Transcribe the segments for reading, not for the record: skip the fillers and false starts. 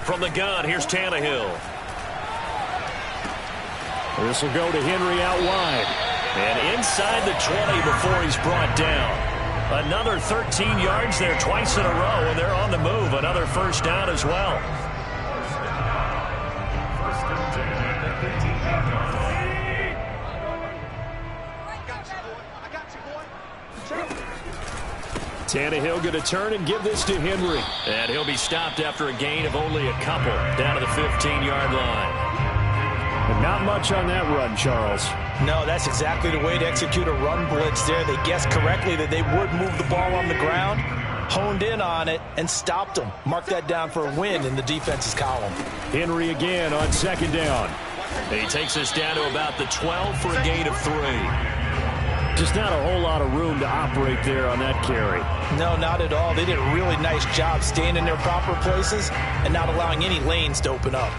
From the gun, here's Tannehill. This will go to Henry out wide. And inside the 20 before he's brought down. Another 13 yards there twice in a row, and they're on the move. Another first down as well. Tannehill going to turn and give this to Henry. And he'll be stopped after a gain of only a couple down to the 15-yard line. And not much on that run, Charles. No, that's exactly the way to execute a run blitz there. They guessed correctly that they would move the ball on the ground, honed in on it, and stopped them. Mark that down for a win in the defense's column. Henry again on second down. And he takes us down to about the 12 for a gain of 3. Just not a whole lot of room to operate there on that carry. No, not at all. They did a really nice job staying in their proper places and not allowing any lanes to open up.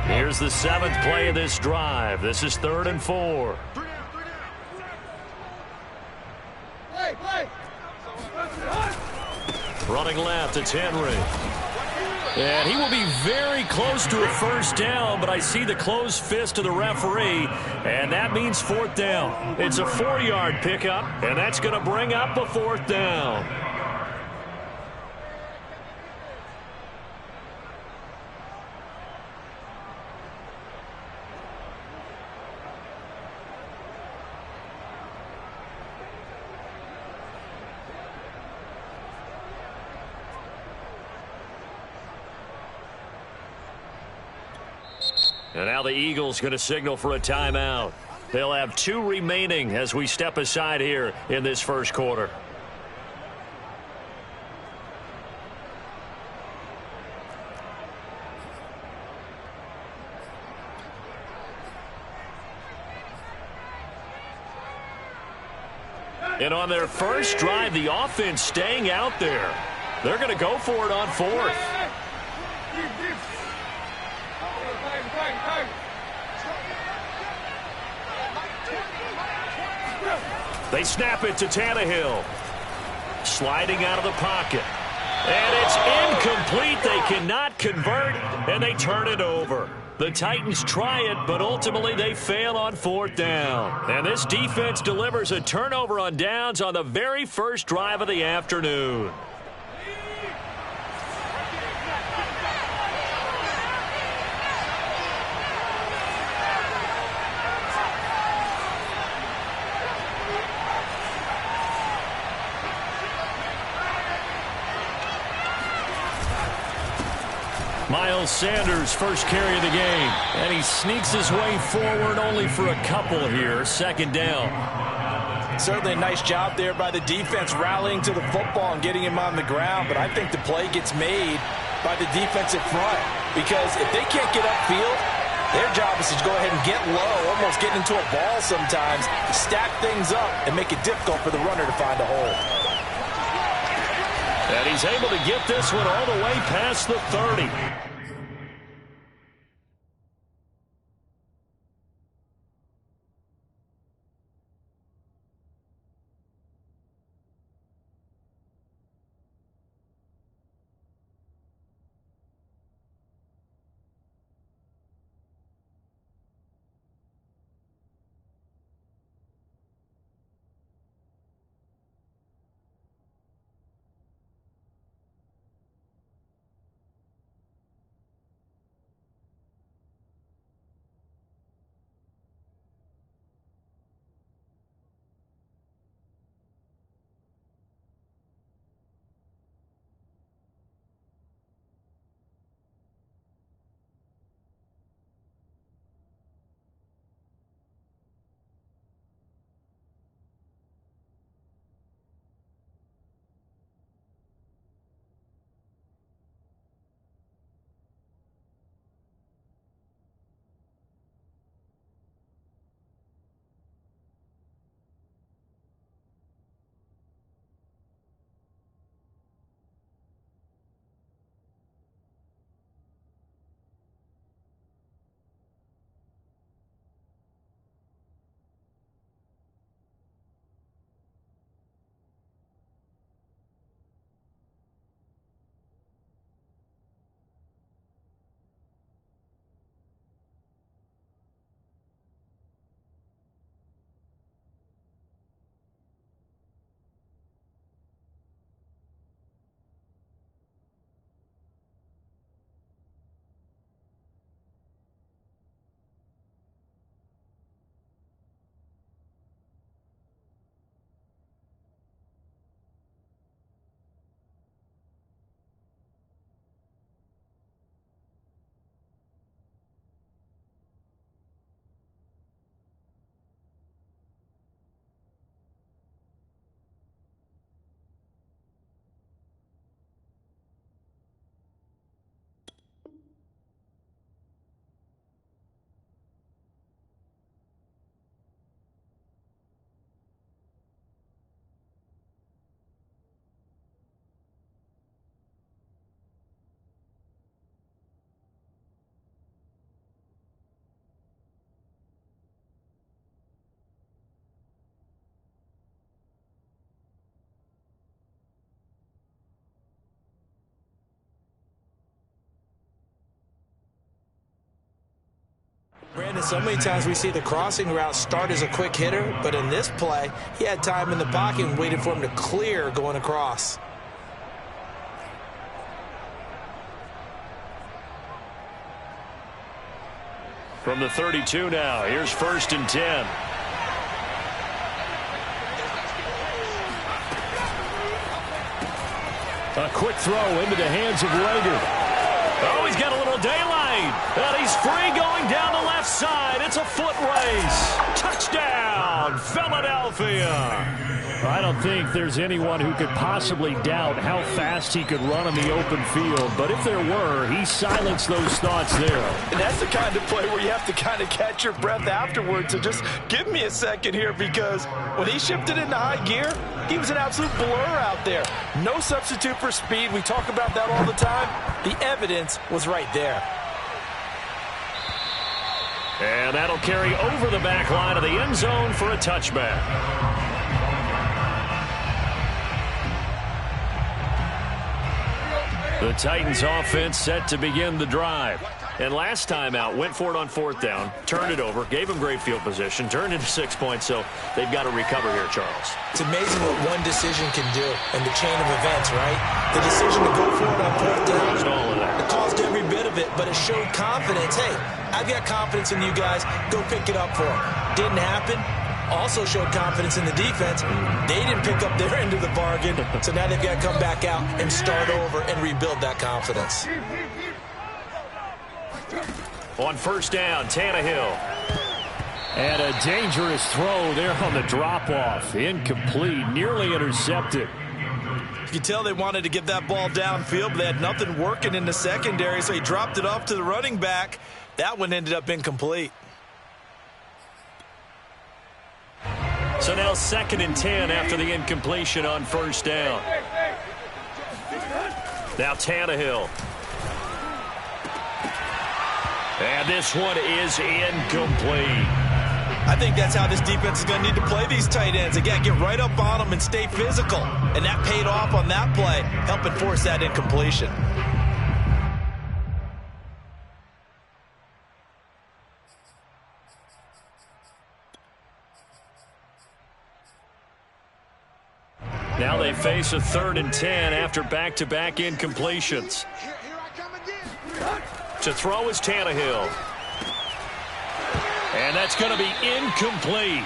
Here's the 7th play of this drive. This is 3rd and 4. Running left, it's Henry. And he will be very close to a first down, but I see the closed fist of the referee, and that means 4th down. It's a 4-yard pickup, and that's going to bring up a 4th down. And now the Eagles going to signal for a timeout. They'll have 2 remaining as we step aside here in this first quarter. And on their first drive, the offense staying out there. They're going to go for it on 4th. They snap it to Tannehill. Sliding out of the pocket. And it's incomplete. They cannot convert, and they turn it over. The Titans try it, but ultimately they fail on 4th down. And this defense delivers a turnover on downs on the very first drive of the afternoon. Miles Sanders, first carry of the game. And he sneaks his way forward only for a couple here. 2nd down. Certainly a nice job there by the defense rallying to the football and getting him on the ground. But I think the play gets made by the defensive front. Because if they can't get upfield, their job is to go ahead and get low, almost get into a ball sometimes, stack things up, and make it difficult for the runner to find a hole. And he's able to get this one all the way past the 30. Brandon, so many times we see the crossing route start as a quick hitter, but in this play, he had time in the pocket and waited for him to clear going across. From the 32 now, here's 1st and 10. A quick throw into the hands of Rager. Oh, he's got a little daylight. And he's free going down the left side. It's a foot race. Touchdown, Philadelphia. I don't think there's anyone who could possibly doubt how fast he could run on the open field. But if there were, he silenced those thoughts there. And that's the kind of play where you have to kind of catch your breath afterwards. So just give me a second here, because when he shifted into high gear, he was an absolute blur out there. No substitute for speed. We talk about that all the time. The evidence was right there. And that'll carry over the back line of the end zone for a touchback. The Titans offense set to begin the drive. And last time out, went for it on 4th down, turned it over, gave them great field position, turned into 6 points, so they've got to recover here, Charles. It's amazing what one decision can do in the chain of events, right? The decision to go for it on 4th down, all of that. It caused every bit of it, but it showed confidence. Hey, I've got confidence in you guys. Go pick it up for them. Didn't happen. Also showed confidence in the defense. They didn't pick up their end of the bargain, so now they've got to come back out and start over and rebuild that confidence. On 1st down, Tannehill. And a dangerous throw there on the drop-off. Incomplete, nearly intercepted. You can tell they wanted to get that ball downfield, but they had nothing working in the secondary, so he dropped it off to the running back. That one ended up incomplete. So now 2nd and 10 after the incompletion on 1st down. Now Tannehill. And this one is incomplete. I think that's how this defense is going to need to play these tight ends. Again, get right up on them and stay physical. And that paid off on that play, helping force that incompletion. Now they face a 3rd and 10 after back-to-back incompletions. To throw is Tannehill. And that's going to be incomplete.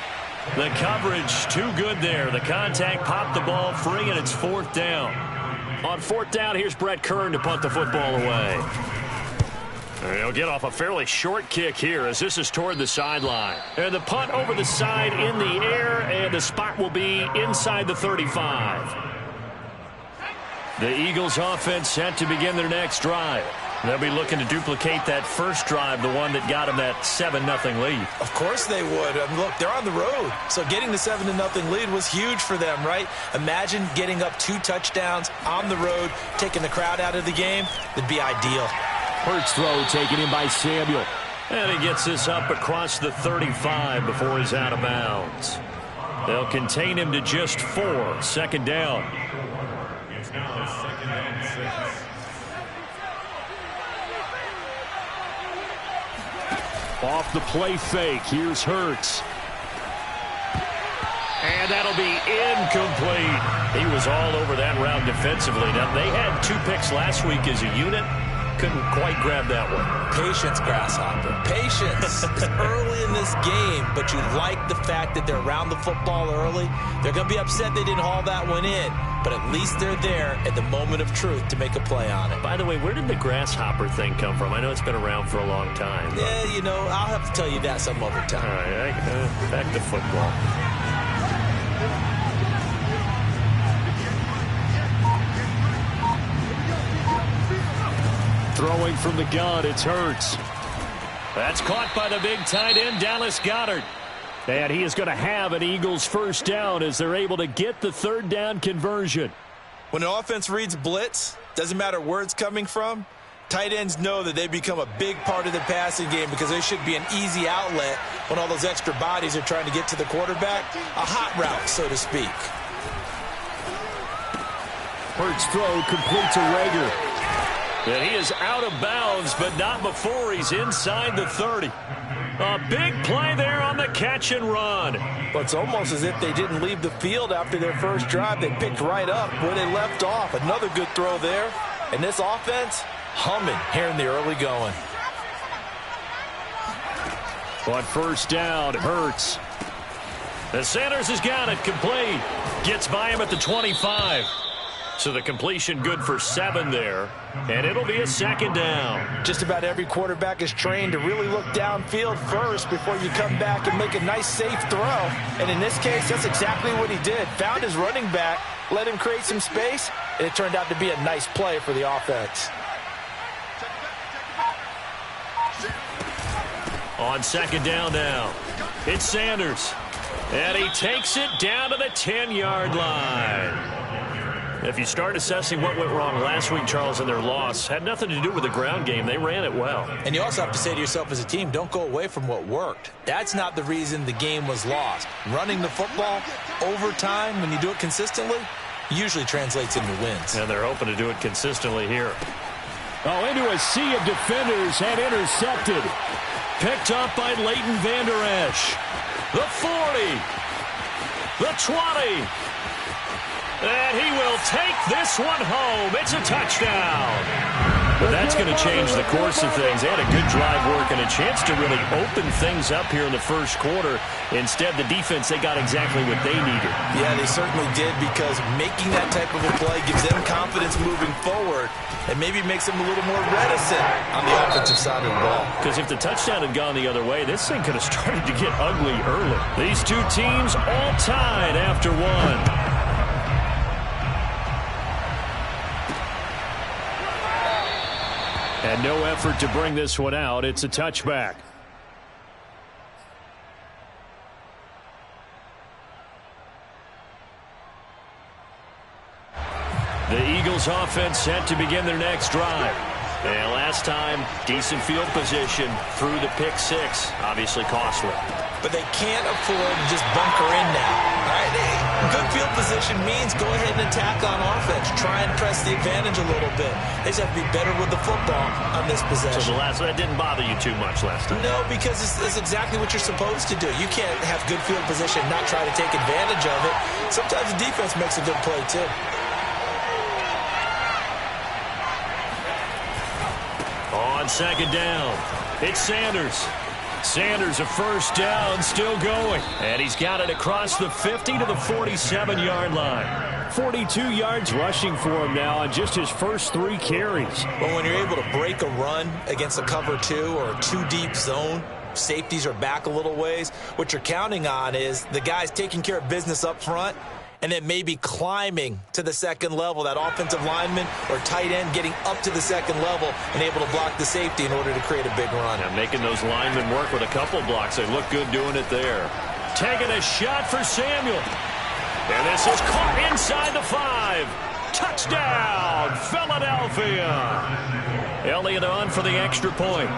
The coverage too good there. The contact popped the ball free, and it's 4th down. On 4th down, here's Brett Kern to punt the football away. And he'll get off a fairly short kick here as this is toward the sideline. And the punt over the side in the air, and the spot will be inside the 35. The Eagles offense set to begin their next drive. They'll be looking to duplicate that first drive, the one that got them that 7-0 lead. Of course they would. And look, they're on the road. So getting the 7-0 lead was huge for them, right? Imagine getting up 2 touchdowns on the road, taking the crowd out of the game. That'd be ideal. Hurts throw taken in by Samuel. And he gets this up across the 35 before he's out of bounds. They'll contain him to just 4. 2nd down. It's now 2nd and 6. Off the play fake, here's Hurts. And that'll be incomplete. He was all over that route defensively. Now, they had 2 picks last week as a unit. Couldn't quite grab that one. Patience, Grasshopper. Patience. It's early in this game, but you like the fact that they're around the football early. They're going to be upset they didn't haul that one in, but at least they're there at the moment of truth to make a play on it. By the way, where did the grasshopper thing come from? I know it's been around for a long time. Yeah, you know, I'll have to tell you that some other time. All right, back to football. Throwing from the gun, it's Hurts. That's caught by the big tight end, Dallas Goedert. And he is going to have an Eagles 1st down as they're able to get the 3rd down conversion. When an offense reads blitz, doesn't matter where it's coming from, tight ends know that they become a big part of the passing game because they should be an easy outlet when all those extra bodies are trying to get to the quarterback. A hot route, so to speak. Hurts throw complete to Rager. And he is out of bounds, but not before he's inside the 30. A big play there on the catch and run. Well, it's almost as if they didn't leave the field after their first drive. They picked right up where they left off. Another good throw there. And this offense, humming here in the early going. On first down, Hurts. The Sanders has got it complete. Gets by him at the 25. So the completion good for 7 there. And it'll be a second down. Just about every quarterback is trained to really look downfield first before you come back and make a nice, safe throw. And in this case, that's exactly what he did. Found his running back, let him create some space, and it turned out to be a nice play for the offense. On second down now, it's Sanders. And he takes it down to the 10-yard line. If you start assessing what went wrong last week, Charles, in their loss, had nothing to do with the ground game. They ran it well. And you also have to say to yourself as a team, don't go away from what worked. That's not the reason the game was lost. Running the football over time, when you do it consistently, usually translates into wins. And they're hoping to do it consistently here. Oh, into a sea of defenders and intercepted. Picked up by Leighton Vander Esch. The 40. The 20. And he will take this one home. It's a touchdown. But that's going to change the course of things. They had a good drive work and a chance to really open things up here in the first quarter. Instead, the defense, they got exactly what they needed. Yeah, they certainly did, because making that type of a play gives them confidence moving forward and maybe makes them a little more reticent on the offensive side of the ball. Because if the touchdown had gone the other way, this thing could have started to get ugly early. These two teams all tied after one. And no effort to bring this one out. It's a touchback. The Eagles offense set to begin their next drive. And last time, decent field position through the pick 6. Obviously costly. But they can't afford to just bunker in now. All right? Good field position means go ahead and attack on offense. Try and press the advantage a little bit. They just have to be better with the football on this possession. So that didn't bother you too much last time? No, because it's exactly what you're supposed to do. You can't have good field position and not try to take advantage of it. Sometimes the defense makes a good play, too. On second down, it's Sanders. Sanders, a first down, still going. And he's got it across the 50 to the 47-yard line. 42 yards rushing for him now on just his first 3 carries. Well, when you're able to break a run against a cover 2 or a 2-deep zone, safeties are back a little ways. What you're counting on is the guys taking care of business up front and then maybe climbing to the second level, that offensive lineman or tight end getting up to the second level and able to block the safety in order to create a big run. Yeah, making those linemen work with a couple blocks. They look good doing it there. Taking a shot for Samuel. And this is caught inside the 5. Touchdown, Philadelphia. Elliott on for the extra point.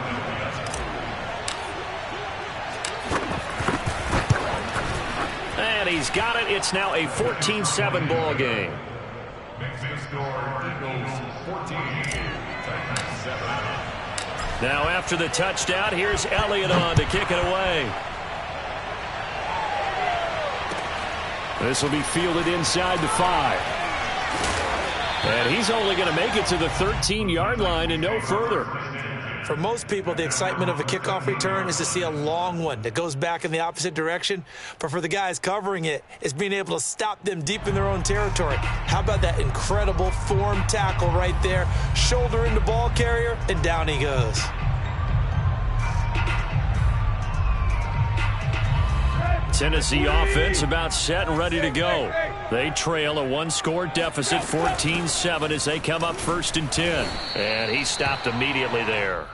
And he's got it. It's now a 14-7 ball game. Now after the touchdown, here's Elliott on to kick it away. This will be fielded inside the 5. And he's only going to make it to the 13-yard line and no further. For most people, the excitement of a kickoff return is to see a long one that goes back in the opposite direction. But for the guys covering it, it's being able to stop them deep in their own territory. How about that incredible form tackle right there? Shoulder in the ball carrier, and down he goes. Tennessee offense about set and ready to go. They trail a 1-score deficit, 14-7, as they come up 1st and 10. And he stopped immediately there.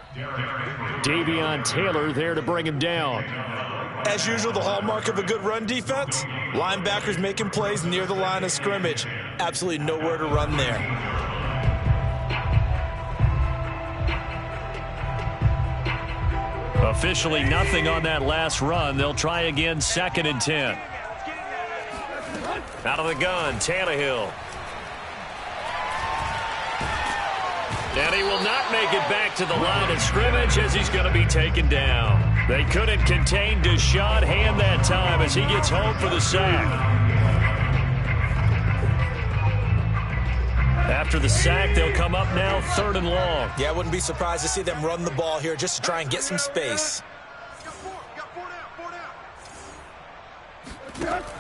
Davion Taylor there to bring him down. As usual, the hallmark of a good run defense, linebackers making plays near the line of scrimmage. Absolutely nowhere to run there. Officially nothing on that last run. They'll try again 2nd and 10. Out of the gun, Tannehill. And he will not make it back to the line of scrimmage as he's going to be taken down. They couldn't contain Deshaun Hand that time as he gets home for the sack. After the sack, they'll come up now 3rd and long. Yeah, I wouldn't be surprised to see them run the ball here just to try and get some space.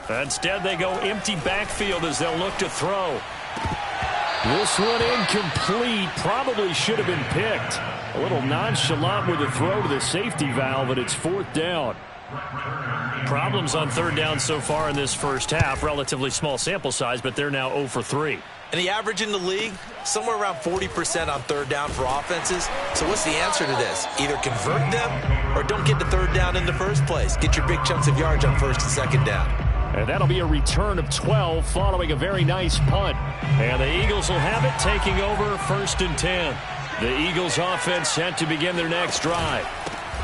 Instead, they go empty backfield as they'll look to throw. This one incomplete. Probably should have been picked. A little nonchalant with the throw to the safety valve, but it's 4th down. Problems on 3rd down so far in this first half. Relatively small sample size, but they're now 0 for 3. And the average in the league, somewhere around 40% on 3rd down for offenses. So what's the answer to this? Either convert them or don't get to 3rd down in the first place. Get your big chunks of yards on 1st and 2nd down. And that'll be a return of 12 following a very nice punt. And the Eagles will have it, taking over 1st and 10. The Eagles offense set to begin their next drive.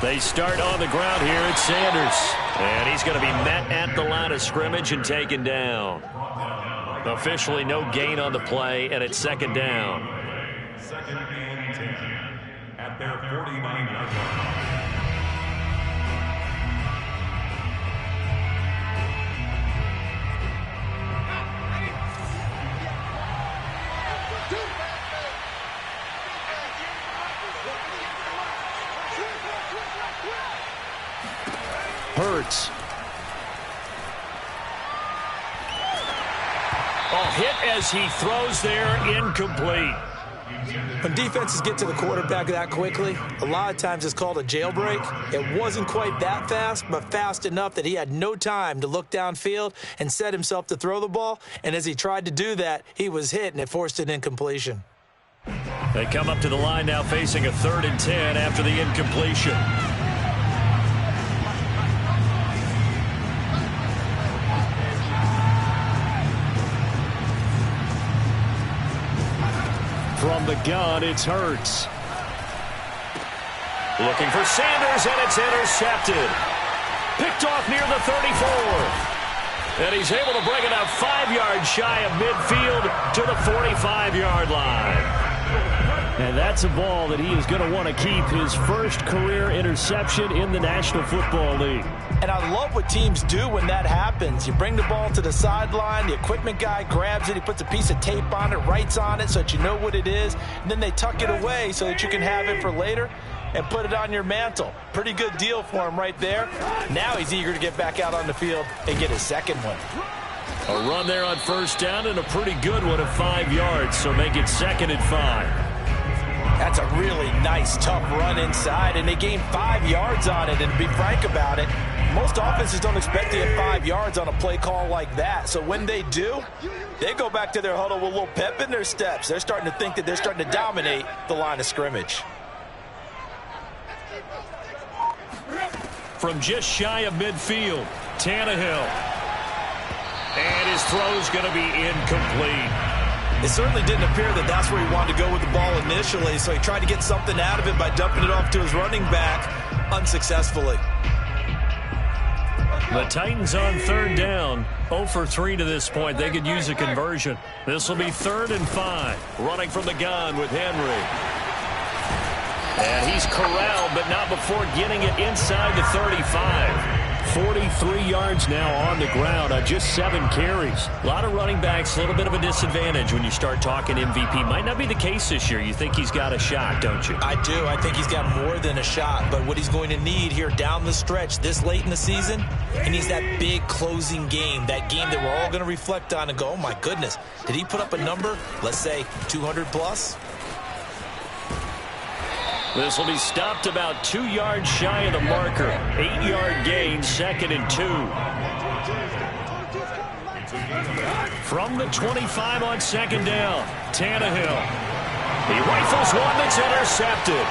They start on the ground here at Sanders. And he's going to be met at the line of scrimmage and taken down. Officially no gain on the play, and it's 2nd down. 2nd and 10 at their 49-yard line. Hurts. Hit as he throws there, incomplete. When defenses get to the quarterback that quickly, a lot of times it's called a jailbreak. It wasn't quite that fast, but fast enough that he had no time to look downfield and set himself to throw the ball. And as he tried to do that, he was hit, and it forced an incompletion. They come up to the line now facing a 3rd and 10 after the incompletion. From the gun, it's Hurts. Looking for Sanders, and it's intercepted. Picked off near the 34. And he's able to bring it out 5 yards shy of midfield to the 45-yard line. And that's a ball that he is going to want to keep, his first career interception in the National Football League. And I love what teams do when that happens. You bring the ball to the sideline, the equipment guy grabs it, he puts a piece of tape on it, writes on it so that you know what it is, and then they tuck it away so that you can have it for later and put it on your mantle. Pretty good deal for him right there. Now he's eager to get back out on the field and get his 2nd one. A run there on 1st down and a pretty good one of 5 yards, so make it 2nd and 5. That's a really nice, tough run inside, and they gained 5 yards on it. And to be frank about it, most offenses don't expect to get 5 yards on a play call like that. So when they do, they go back to their huddle with a little pep in their steps. They're starting to think that they're starting to dominate the line of scrimmage. From just shy of midfield, Tannehill. And his throw's going to be incomplete. It certainly didn't appear that that's where he wanted to go with the ball initially, so he tried to get something out of it by dumping it off to his running back unsuccessfully. The Titans on 3rd down, 0 for 3 to this point. They could use a conversion. This will be 3rd and 5, running from the gun with Henry. And he's corralled, but not before getting it inside the 35. 43 yards now on the ground on just 7 carries. A lot of running backs, a little bit of a disadvantage when you start talking MVP. Might not be the case this year. You think he's got a shot, don't you? I do. I think he's got more than a shot. But what he's going to need here down the stretch this late in the season, he needs that big closing game, that game that we're all going to reflect on and go, oh, my goodness, did he put up a number, let's say 200 plus? This will be stopped about 2 yards shy of the marker. 8-yard gain, 2nd and 2. From the 25 on 2nd down, Tannehill. He rifles one that's intercepted.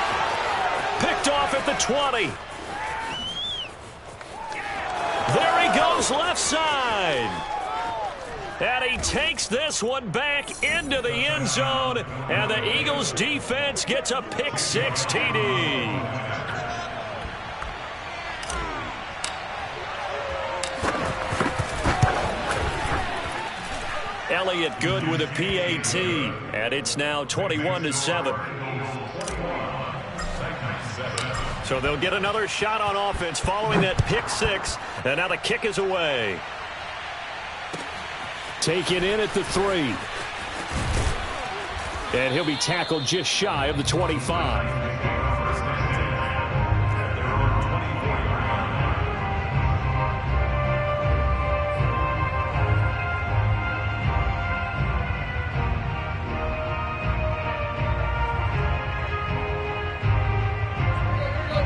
Picked off at the 20. There he goes left side. And he takes this one back into the end zone, and the Eagles defense gets a pick-6 TD. Elliott good with a PAT, and it's now 21-7. So they'll get another shot on offense following that pick six. And now the kick is away. Taken in at the 3. And he'll be tackled just shy of the 25.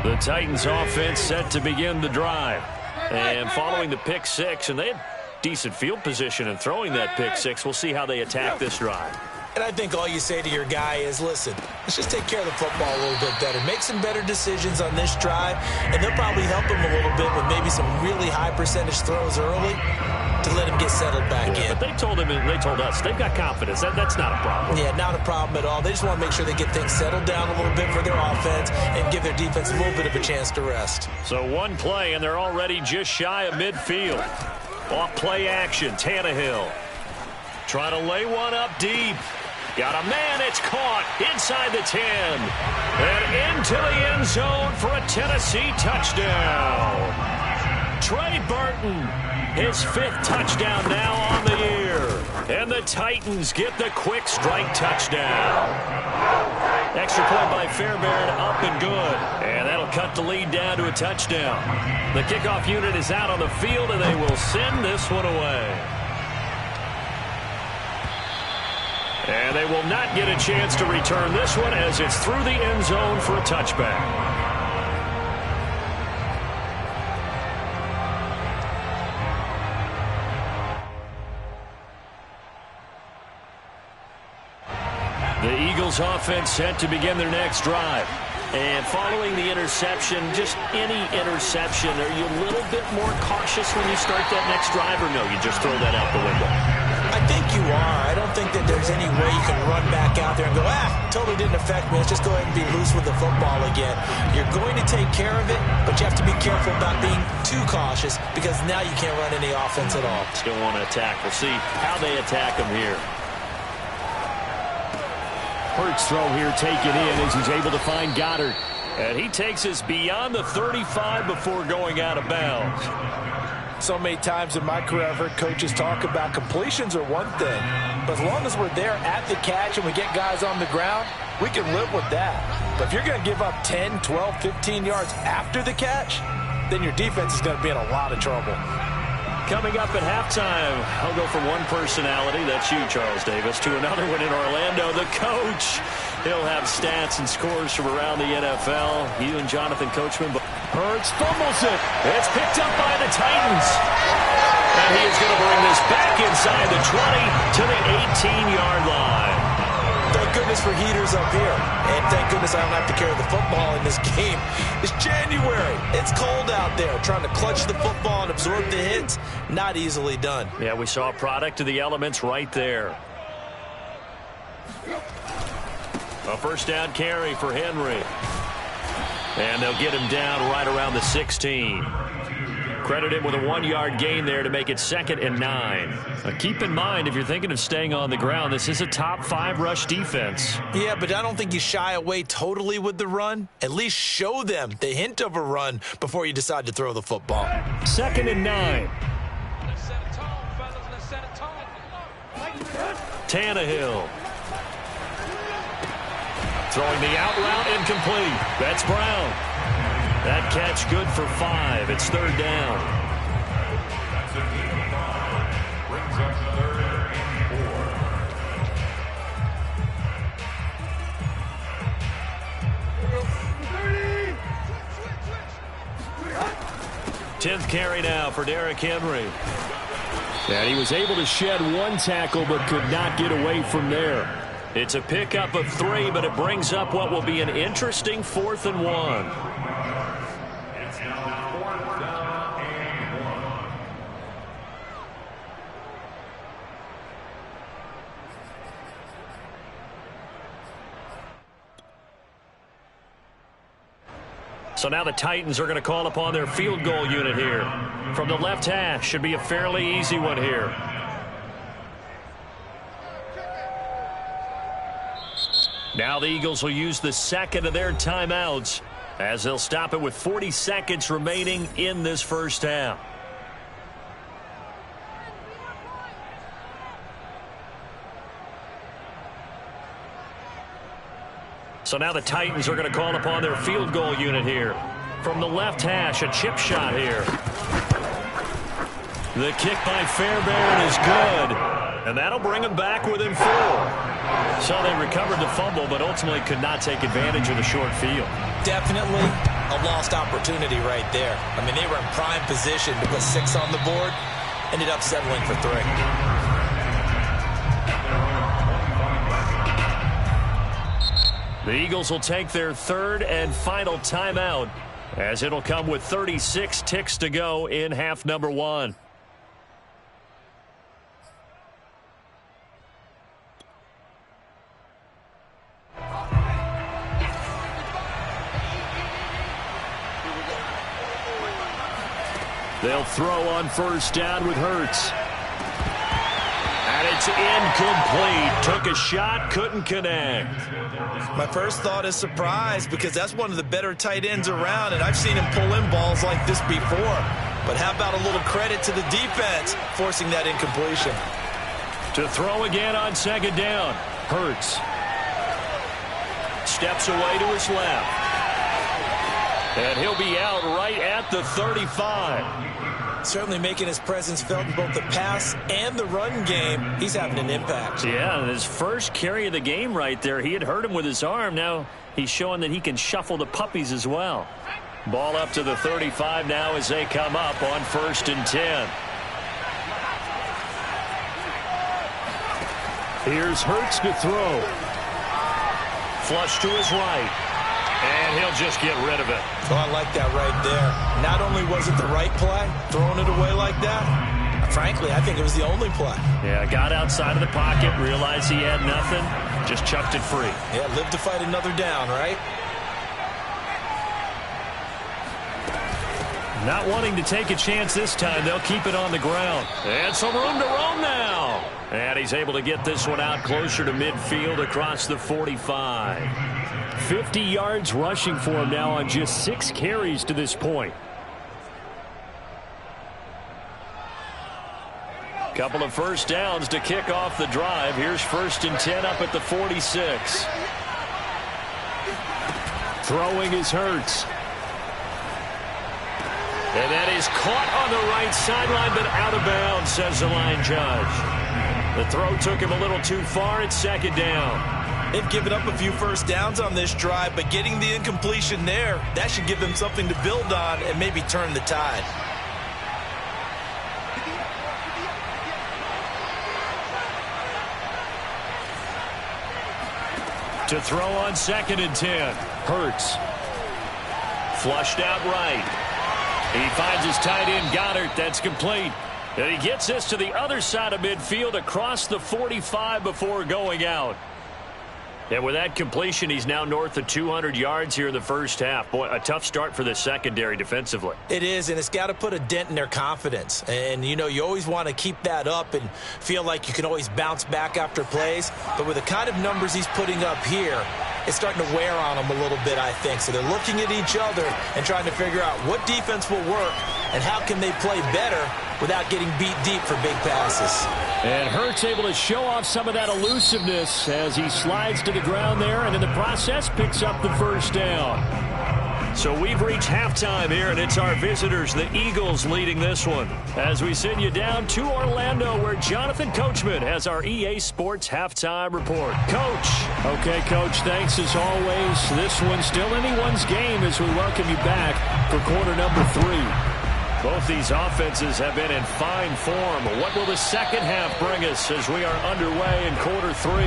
The Titans offense set to begin the drive. And following the pick six, and they had decent field position in throwing that pick six. We'll see how they attack this drive. And I think all you say to your guy is, listen, let's just take care of the football a little bit better. Make some better decisions on this drive, and they'll probably help him a little bit with maybe some really high percentage throws early to let him get settled back in. But they told him, and they told us, they've got confidence. That's not a problem. Yeah, not a problem at all. They just want to make sure they get things settled down a little bit for their offense and give their defense a little bit of a chance to rest. So one play, and they're already just shy of midfield. Off play action, Tannehill. Trying to lay one up deep. Got a man, it's caught inside the 10. And into the end zone for a Tennessee touchdown. Trey Burton, his 5th touchdown now on the year. And the Titans get the quick strike touchdown. Extra point by Fairbairn, up and good. And that'll cut the lead down to a touchdown. The kickoff unit is out on the field, and they will send this one away. And they will not get a chance to return this one as it's through the end zone for a touchback. The Eagles offense set to begin their next drive. And following the interception, just any interception, are you a little bit more cautious when you start that next drive, or no, you just throw that out the window? I think you are. I don't think that there's any way you can run back out there and go, totally didn't affect me. Let's just go ahead and be loose with the football again. You're going to take care of it, but you have to be careful about being too cautious because now you can't run any offense at all. Still want to attack. We'll see how they attack them here. Hurts throw here taken in as he's able to find Goddard. And he takes us beyond the 35 before going out of bounds. So many times in my career I've heard coaches talk about completions are one thing, but as long as we're there at the catch and we get guys on the ground, we can live with that. But if you're going to give up 10, 12, 15 yards after the catch, then your defense is going to be in a lot of trouble. Coming up at halftime, I'll go from one personality, that's you, Charles Davis, to another one in Orlando, the coach. He'll have stats and scores from around the NFL. You and Jonathan Coachman. Hurts fumbles it. It's picked up by the Titans. And he is going to bring this back inside the 20 to the 18-yard line. Thank goodness for heaters up here. And thank goodness I don't have to carry the football in this game. It's January. It's cold out there. Trying to clutch the football and absorb the hits, not easily done. Yeah, we saw a product of the elements right there. A first down carry for Henry. And they'll get him down right around the 16. Credit him with a 1-yard gain there to make it 2nd and 9. Now keep in mind, if you're thinking of staying on the ground, this is a top 5 rush defense. Yeah, but I don't think you shy away totally with the run. At least show them the hint of a run before you decide to throw the football. 2nd and 9. Tannehill. Throwing the out route, incomplete. That's Brown. That catch good for 5. It's 3rd down. That's it. Brings up 3rd and 4. 10th carry now for Derrick Henry. And he was able to shed 1 tackle but could not get away from there. It's a pickup of 3, but it brings up what will be an interesting 4th and 1. It's now 4th down and 1. So now the Titans are going to call upon their field goal unit here. From the left hash, should be a fairly easy one here. Now the Eagles will use the 2nd of their timeouts as they'll stop it with 40 seconds remaining in this first half. So now the Titans are going to call upon their field goal unit here. From the left hash, a chip shot here. The kick by Fairbairn is good. And that'll bring them back within 4. So they recovered the fumble, but ultimately could not take advantage of the short field. Definitely a lost opportunity right there. I mean, they were in prime position to put 6 on the board. Ended up settling for 3. The Eagles will take their third and final timeout, as it'll come with 36 ticks to go in half number 1. They'll throw on first down with Hurts. And it's incomplete. Took a shot, couldn't connect. My first thought is surprise, because that's one of the better tight ends around, and I've seen him pull in balls like this before. But how about a little credit to the defense forcing that incompletion? To throw again on second down. Hurts. Steps away to his left. And he'll be out right at the 35. Certainly making his presence felt in both the pass and the run game. He's having an impact. Yeah, his first carry of the game right there. He had hurt him with his arm. Now he's showing that he can shuffle the puppies as well. Ball up to the 35 now as they come up on 1st and 10. Here's Hurts to throw. Flush to his right. And he'll just get rid of it. Oh, I like that right there. Not only was it the right play, throwing it away like that, frankly, I think it was the only play. Yeah, got outside of the pocket, realized he had nothing, just chucked it free. Yeah, live to fight another down, right? Not wanting to take a chance this time, they'll keep it on the ground. And some room to roam now. And he's able to get this one out closer to midfield across the 45. 50 yards rushing for him now on just 6 carries to this point. Couple of first downs to kick off the drive. Here's 1st and 10 up at the 46. Throwing is Hurts. And that is caught on the right sideline, but out of bounds, says the line judge. The throw took him a little too far. It's 2nd down. They've given up a few first downs on this drive, but getting the incompletion there, that should give them something to build on and maybe turn the tide. To throw on 2nd and 10. Hurts. Flushed out right. He finds his tight end, Goddard. That's complete. And he gets this to the other side of midfield across the 45 before going out. And with that completion, he's now north of 200 yards here in the first half. Boy, a tough start for the secondary defensively. It is, and it's got to put a dent in their confidence. And, you know, you always want to keep that up and feel like you can always bounce back after plays. But with the kind of numbers he's putting up here, it's starting to wear on them a little bit, I think. So they're looking at each other and trying to figure out what defense will work and how can they play better without getting beat deep for big passes. And Hurts able to show off some of that elusiveness as he slides to the ground there, and in the process picks up the first down. So we've reached halftime here, and it's our visitors, the Eagles, leading this one. As we send you down to Orlando, where Jonathan Coachman has our EA Sports Halftime Report. Coach. Okay, Coach, thanks as always. This one's still anyone's game as we welcome you back for quarter number 3. Both these offenses have been in fine form. What will the second half bring us as we are underway in quarter 3?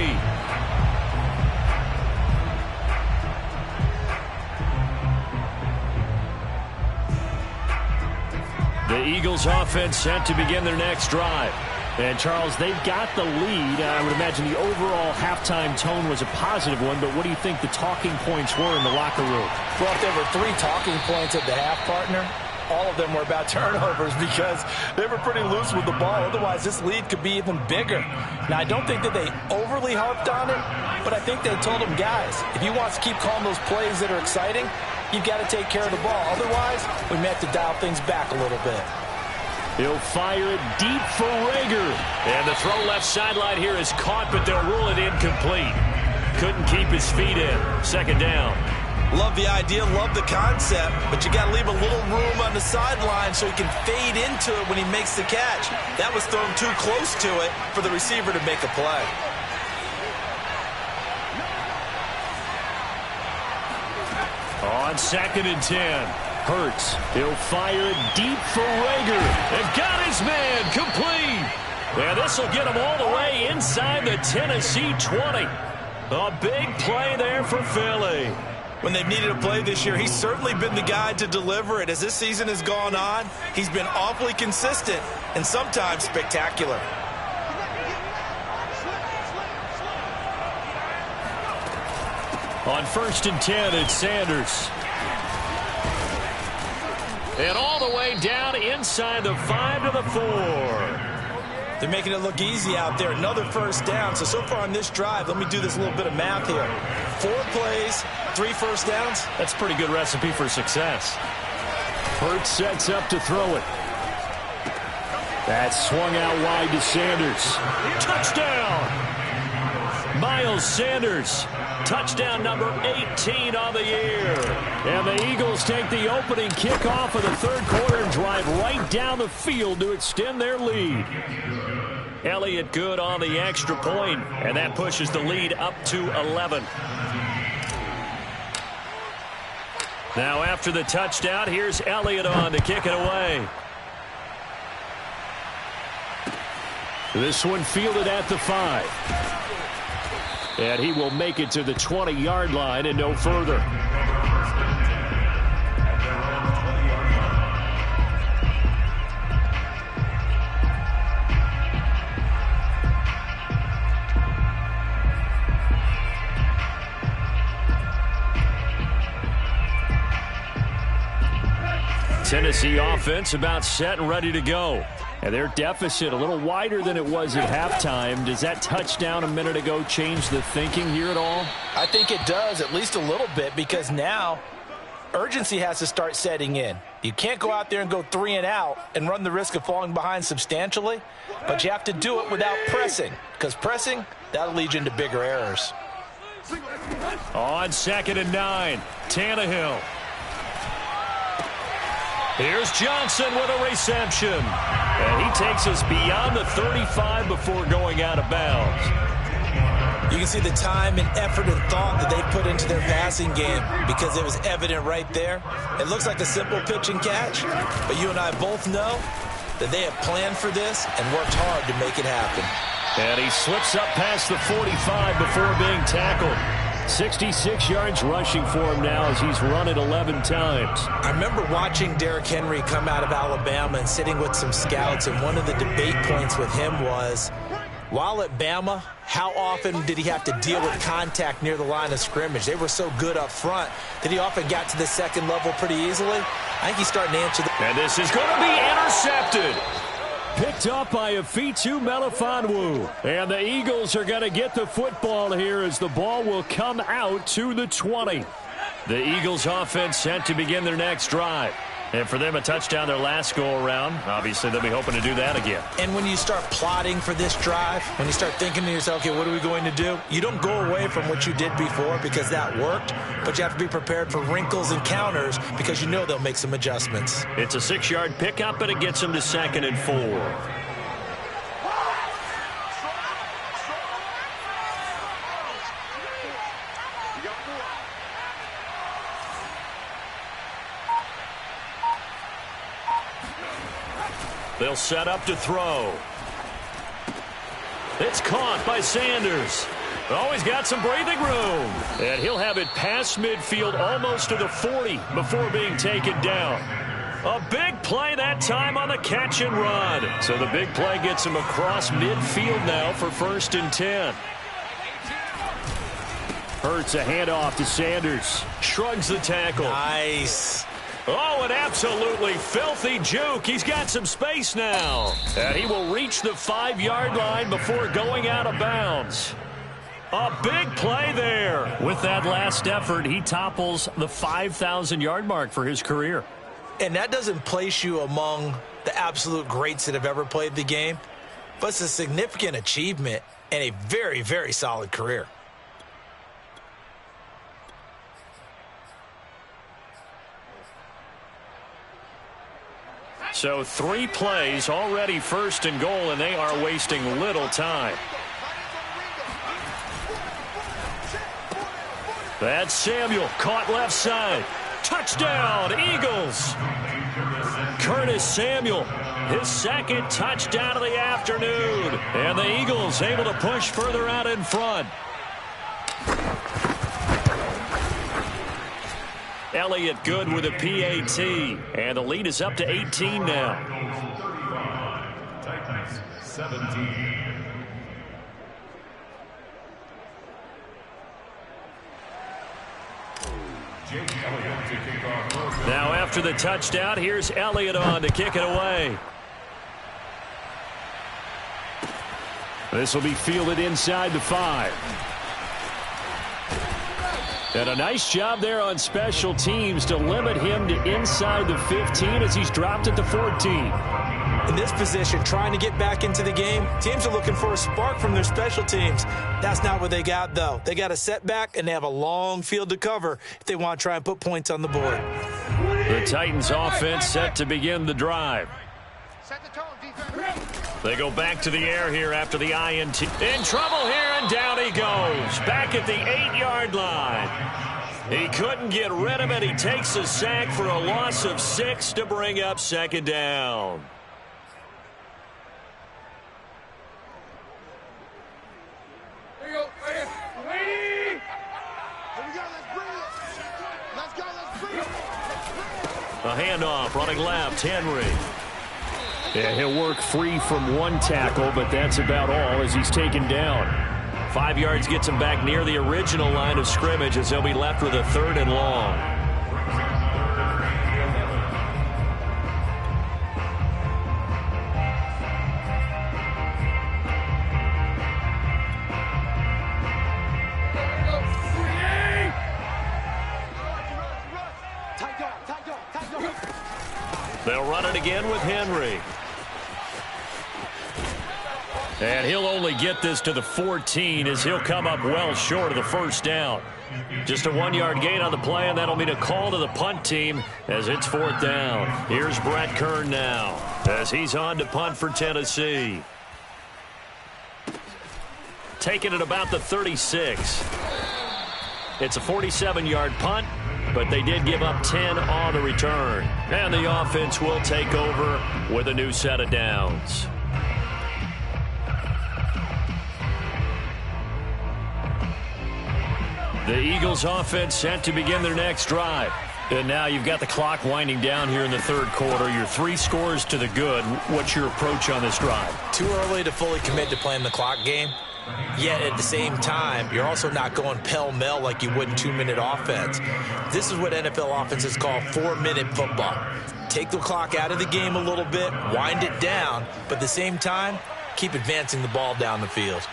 The Eagles offense set to begin their next drive. And, Charles, they've got the lead. I would imagine the overall halftime tone was a positive one, but what do you think the talking points were in the locker room? Well, if there were 3 talking points at the half, partner, all of them were about turnovers because they were pretty loose with the ball. Otherwise, this lead could be even bigger. Now, I don't think that they overly harped on it, but I think they told them, guys, if you want to keep calling those plays that are exciting, you've got to take care of the ball. Otherwise, we may have to dial things back a little bit. He'll fire it deep for Rager. And the throw left sideline here is caught, but they'll rule it incomplete. Couldn't keep his feet in. Second down. Love the idea, love the concept, but you got to leave a little room on the sideline so he can fade into it when he makes the catch. That was thrown too close to it for the receiver to make a play. On 2nd and 10. Hurts. He'll fire it deep for Rager. They've got his man complete. And this will get him all the way inside the Tennessee 20. A big play there for Philly. When they've needed a play this year, he's certainly been the guy to deliver it. As this season has gone on, he's been awfully consistent and sometimes spectacular. On 1st and 10, it's Sanders. And all the way down inside the 5 to the 4. They're making it look easy out there. Another first down. So far on this drive, let me do this little bit of math here. 4 plays, 3 first downs. That's a pretty good recipe for success. Hurts sets up to throw it. That's swung out wide to Sanders. Touchdown! Miles Sanders. Touchdown number 18 on the year. And the Eagles take the opening kickoff of the third quarter and drive right down the field to extend their lead. Elliott good on the extra point, and that pushes the lead up to 11. Now after the touchdown, here's Elliott on to kick it away. This one fielded at the 5. And he will make it to the 20-yard line and no further. Tennessee offense about set and ready to go. And their deficit a little wider than it was at halftime. Does that touchdown a minute ago change the thinking here at all? I think it does, at least a little bit, because now urgency has to start setting in. You can't go out there and go 3 and out and run the risk of falling behind substantially, but you have to do it without pressing, because pressing, that'll lead you into bigger errors. On 2nd and 9, Tannehill. Here's Johnson with a reception. And he takes us beyond the 35 before going out of bounds. You can see the time and effort and thought that they put into their passing game because it was evident right there. It looks like a simple pitch and catch, but you and I both know that they have planned for this and worked hard to make it happen. And he slips up past the 45 before being tackled. 66 yards rushing for him now as he's run it 11 times. I remember watching Derrick Henry come out of Alabama and sitting with some scouts, and one of the debate points with him was, while at Bama, how often did he have to deal with contact near the line of scrimmage? They were so good up front that he often got to the second level pretty easily. I think he's starting to answer that. And this is going to be intercepted. Picked up by Afitu Melifonwu. And the Eagles are going to get the football here as the ball will come out to the 20. The Eagles offense set to begin their next drive. And for them, a touchdown their last go-around. Obviously, they'll be hoping to do that again. And when you start plotting for this drive, when you start thinking to yourself, okay, what are we going to do? You don't go away from what you did before because that worked, but you have to be prepared for wrinkles and counters because you know they'll make some adjustments. It's a 6-yard pickup, but it gets them to 2nd and 4. They'll set up to throw. It's caught by Sanders. Oh, he's got some breathing room. And he'll have it past midfield almost to the 40 before being taken down. A big play that time on the catch and run. So the big play gets him across midfield now for 1st and 10. Hurts a handoff to Sanders. Shrugs the tackle. Nice. Oh, an absolutely filthy juke. He's got some space now. And he will reach the 5-yard line before going out of bounds. A big play there. With that last effort, he topples the 5,000-yard mark for his career. And that doesn't place you among the absolute greats that have ever played the game, but it's a significant achievement and a very, very solid career. So 3 plays, already first and goal, and they are wasting little time. That's Samuel, caught left side. Touchdown, Eagles. Curtis Samuel, his second touchdown of the afternoon. And the Eagles able to push further out in front. Elliott good with a PAT. And the lead is up to 18 now. Titans 17. Now after the touchdown, here's Elliott on to kick it away. This will be fielded inside the 5. And a nice job there on special teams to limit him to inside the 15 as he's dropped at the 14. In this position, trying to get back into the game, teams are looking for a spark from their special teams. That's not what they got, though. They got a setback, and they have a long field to cover if they want to try and put points on the board. The Titans offense set to begin the drive. They go back to the air here after the INT. In trouble here, and down he goes. Back at the 8-yard line. He couldn't get rid of it. He takes a sack for a loss of 6 to bring up second down. A handoff, running left, Henry. Yeah, he'll work free from one tackle, but that's about all as he's taken down. 5 yards gets him back near the original line of scrimmage as they'll be left with a 3rd and long. They'll run it again with Henry. And he'll only get this to the 14 as he'll come up well short of the first down. Just a 1-yard gain on the play, and that'll mean a call to the punt team as it's 4th down. Here's Brett Kern now as he's on to punt for Tennessee. Taking it about the 36. It's a 47-yard punt, but they did give up 10 on the return. And the offense will take over with a new set of downs. The Eagles offense set to begin their next drive. And now you've got the clock winding down here in the 3rd quarter. You're 3 scores to the good. What's your approach on this drive? Too early to fully commit to playing the clock game. Yet at the same time, you're also not going pell-mell like you would in 2-minute offense. This is what NFL offenses call 4-minute football. Take the clock out of the game a little bit, wind it down, but at the same time, keep advancing the ball down the field.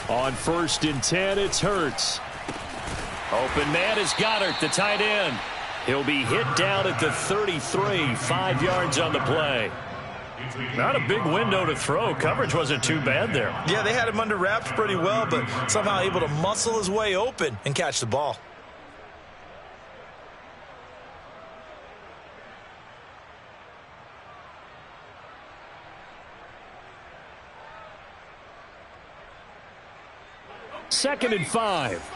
On 1st and 10, it's Hurts. Open man is Goddard, the tight end. He'll be hit down at the 33, 5 yards on the play. Not a big window to throw. Coverage wasn't too bad there. Yeah, they had him under wraps pretty well, but somehow able to muscle his way open and catch the ball. Second and 5.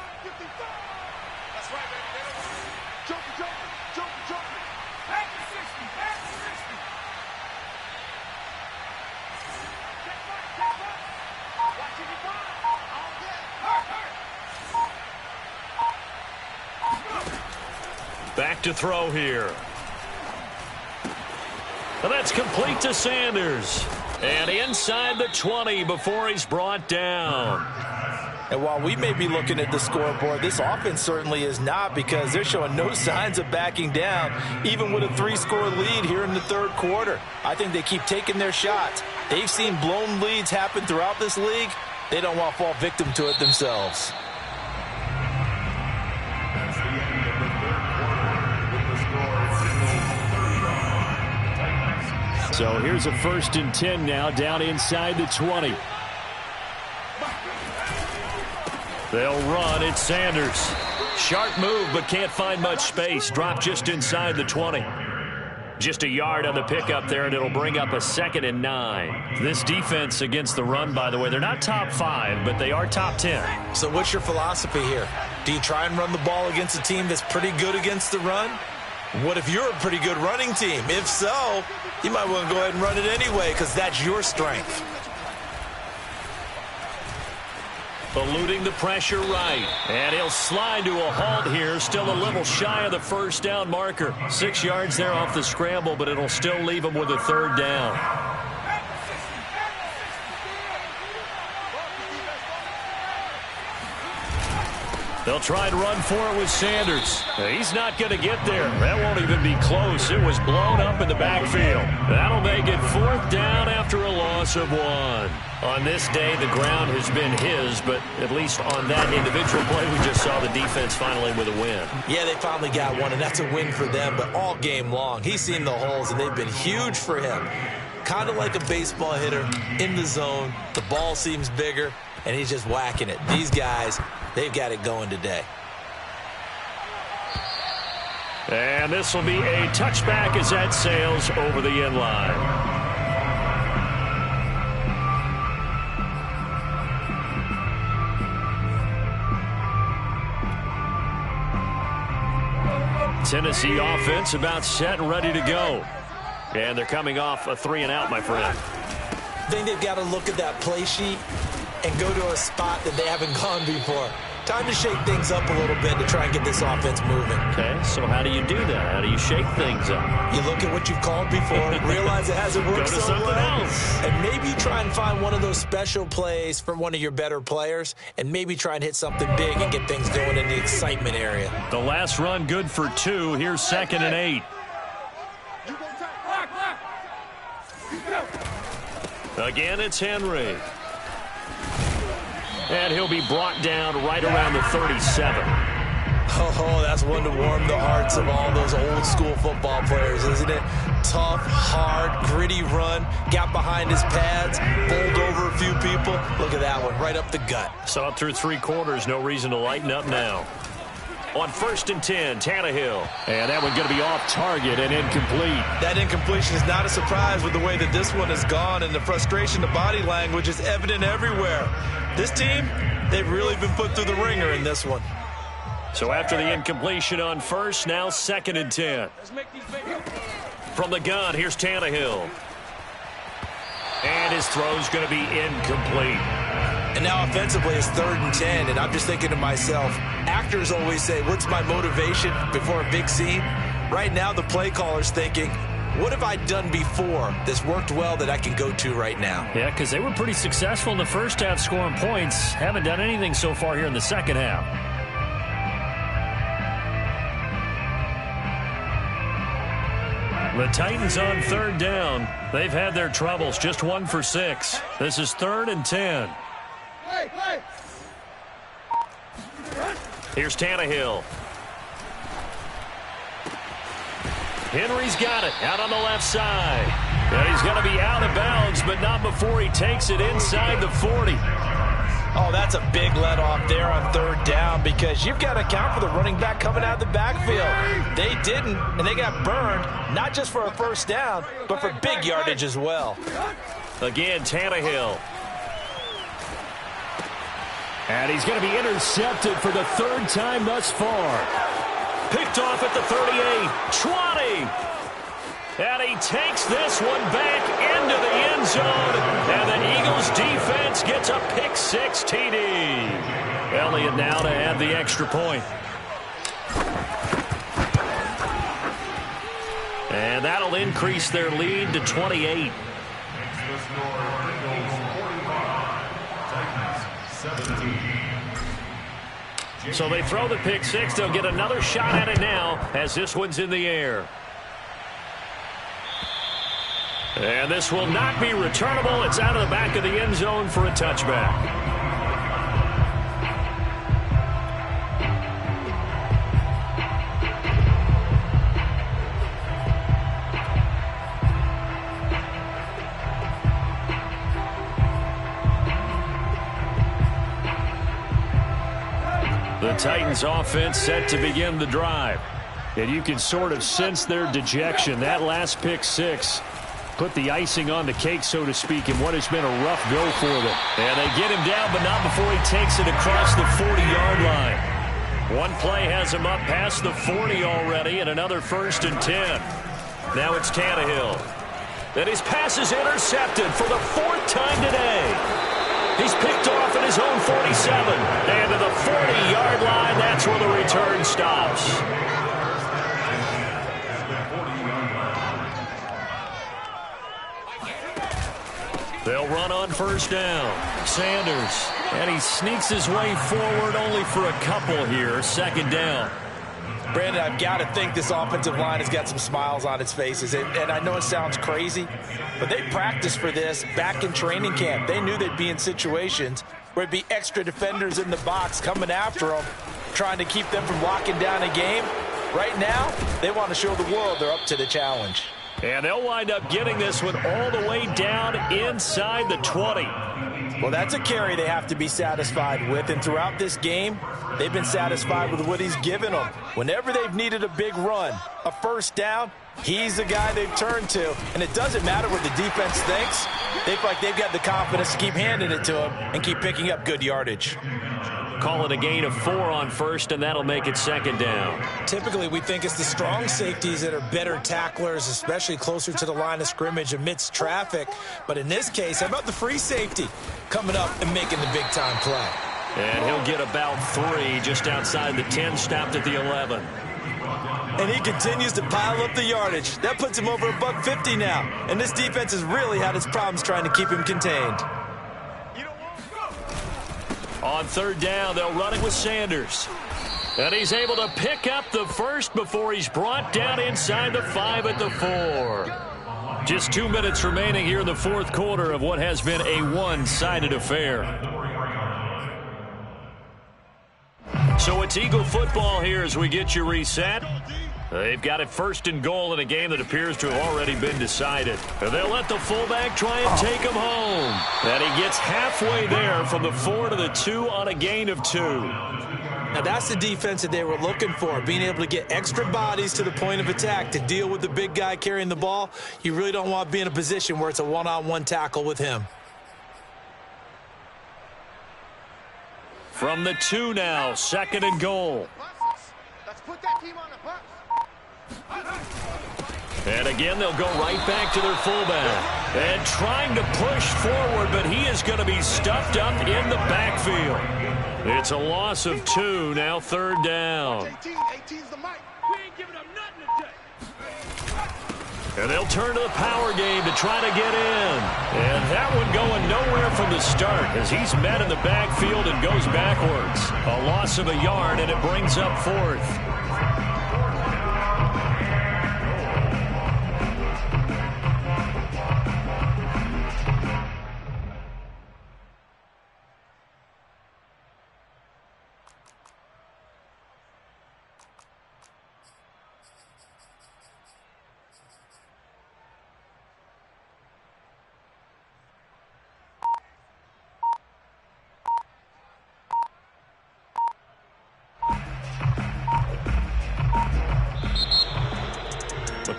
Back to throw here. And that's complete to Sanders. And inside the 20 before he's brought down. And while we may be looking at the scoreboard, this offense certainly is not, because they're showing no signs of backing down, even with a 3-score lead here in the third quarter. I think they keep taking their shots. They've seen blown leads happen throughout this league. They don't want to fall victim to it themselves. That's the end of the third quarter with the score 31. So here's a 1st and 10 now, down inside the 20. They'll run. It's Sanders. Sharp move, but can't find much space. Drop just inside the 20. Just a yard on the pickup there, and it'll bring up a 2nd and 9. This defense against the run, by the way, they're not top 5, but they are top 10. So what's your philosophy here? Do you try and run the ball against a team that's pretty good against the run? What if you're a pretty good running team? If so, you might want to go ahead and run it anyway, because that's your strength. Eluding the pressure right. And he'll slide to a halt here. Still a little shy of the 1st down marker. 6 yards there off the scramble, but it'll still leave him with a 3rd down. They'll try and run for it with Sanders. He's not going to get there. That won't even be close. It was blown up in the backfield. That'll make it 4th down after a loss of 1. On this day, the ground has been his, but at least on that individual play, we just saw the defense finally with a win. Yeah, they finally got one, and that's a win for them, but all game long, he's seen the holes, and they've been huge for him. Kind of like a baseball hitter in the zone. The ball seems bigger, and he's just whacking it. These guys, they've got it going today. And this will be a touchback as that sails over the end line. Tennessee offense about set and ready to go. And they're coming off a 3-and-out, my friend. I think they've got to look at that play sheet and go to a spot that they haven't gone before. Time to shake things up a little bit to try and get this offense moving. Okay, so how do you do that? How do you shake things up? You look at what you've called before, realize it hasn't worked Go to so something well, else. and maybe try and find one of those special plays from one of your better players, and maybe try and hit something big and get things going in the excitement area. The last run good for 2. Here's 2nd and 8. Again, it's Henry. And he'll be brought down right around the 37. Oh, that's one to warm the hearts of all those old school football players, isn't it? Tough, hard, gritty run, got behind his pads, bowled over a few people. Look at that one, right up the gut. Saw it through 3 quarters, no reason to lighten up now. On 1st and 10, Tannehill. And that one going to be off target and incomplete. That incompletion is not a surprise with the way that this one has gone, and the frustration, the body language is evident everywhere. This team, they've really been put through the ringer in this one. So after the incompletion on 1st, now 2nd and 10. From the gun, here's Tannehill. And his throw's going to be incomplete. And now offensively it's 3rd and 10, and I'm just thinking to myself, actors always say, what's my motivation before a big scene? Right now the play caller's thinking, what have I done before that's worked well that I can go to right now? Yeah, because they were pretty successful in the first half scoring points. Haven't done anything so far here in the second half. The Titans on 3rd down. They've had their troubles, just 1 for 6. This is 3rd and 10. Here's Tannehill. Henry's got it out on the left side. And he's going to be out of bounds, but not before he takes it inside the 40. Oh, that's a big let-off there on 3rd down, because you've got to account for the running back coming out of the backfield. They didn't, and they got burned, not just for a 1st down, but for big yardage as well. Again, Tannehill. And he's going to be intercepted for the 3rd time thus far. Picked off at the 38, 20. And he takes this one back into the end zone. And the Eagles defense gets a pick-6 TD. Elliott now to add the extra point. And that'll increase their lead to 28. The score, Eagles 45, Titans 17. So they throw the pick six. They'll get another shot at it now as this one's in the air. And this will not be returnable. It's out of the back of the end zone for a touchback. The Titans offense set to begin the drive. And you can sort of sense their dejection. That last pick six put the icing on the cake, so to speak, in what has been a rough go for them. And they get him down, but not before he takes it across the 40-yard line. One play has him up past the 40 already, and another 1st and 10. Now it's Tannehill. And his pass is intercepted for the 4th time today. He's picked off at his own 47. And to the 40-yard line, that's where the return stops. They'll run on 1st down. Sanders. And he sneaks his way forward only for a couple here. 2nd down. Brandon, I've got to think this offensive line has got some smiles on its faces. And I know it sounds crazy, but they practiced for this back in training camp. They knew they'd be in situations where it'd be extra defenders in the box coming after them, trying to keep them from locking down a game. Right now, they want to show the world they're up to the challenge. And they'll wind up getting this one all the way down inside the 20. Well, that's a carry they have to be satisfied with. And throughout this game, they've been satisfied with what he's given them. Whenever they've needed a big run, a 1st down, he's the guy they've turned to. And it doesn't matter what the defense thinks. They feel like they've got the confidence to keep handing it to him and keep picking up good yardage. Call it a gain of 4 on 1st, and that'll make it 2nd down. Typically, we think it's the strong safeties that are better tacklers, especially closer to the line of scrimmage amidst traffic. But in this case, how about the free safety coming up and making the big-time play? And he'll get about 3 just outside the 10, stopped at the 11. And he continues to pile up the yardage. That puts him over $150 now. And this defense has really had its problems trying to keep him contained. On 3rd down, they'll run it with Sanders. And he's able to pick up the 1st before he's brought down inside the 5 at the 4. Just 2 minutes remaining here in the 4th quarter of what has been a one-sided affair. So it's Eagle football here as we get you reset. They've got it 1st and goal in a game that appears to have already been decided. And they'll let the fullback try and take him home. And he gets halfway there from the 4 to the 2 on a gain of 2. Now that's the defense that they were looking for, being able to get extra bodies to the point of attack to deal with the big guy carrying the ball. You really don't want to be in a position where it's a one-on-one tackle with him. From the 2 now, 2nd and goal. Let's put that team on the bus. And again, they'll go right back to their fullback. And trying to push forward, but he is going to be stuffed up in the backfield. It's a loss of 2, now 3rd down. 18's the mic. We ain't giving up nothing today. And they'll turn to the power game to try to get in. And that one going nowhere from the start as he's met in the backfield and goes backwards. A loss of a yard, and it brings up 4th.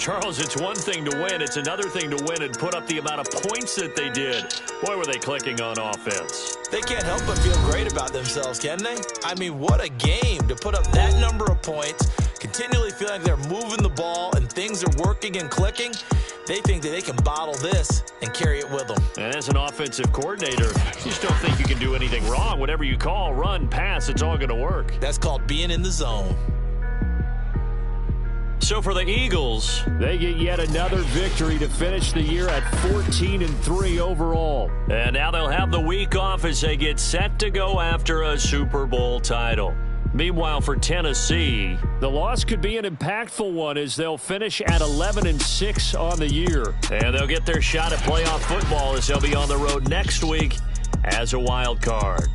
Charles, it's one thing to win. It's another thing to win and put up the amount of points that they did. Boy, were they clicking on offense. They can't help but feel great about themselves, can they? I mean, what a game to put up that number of points, continually feeling like they're moving the ball and things are working and clicking. They think that they can bottle this and carry it with them. And as an offensive coordinator, you just don't think you can do anything wrong. Whatever you call, run, pass, it's all going to work. That's called being in the zone. So for the Eagles, they get yet another victory to finish the year at 14-3 overall. And now they'll have the week off as they get set to go after a Super Bowl title. Meanwhile, for Tennessee, the loss could be an impactful one as they'll finish at 11-6 on the year. and they'll get their shot at playoff football as they'll be on the road next week as a wild card.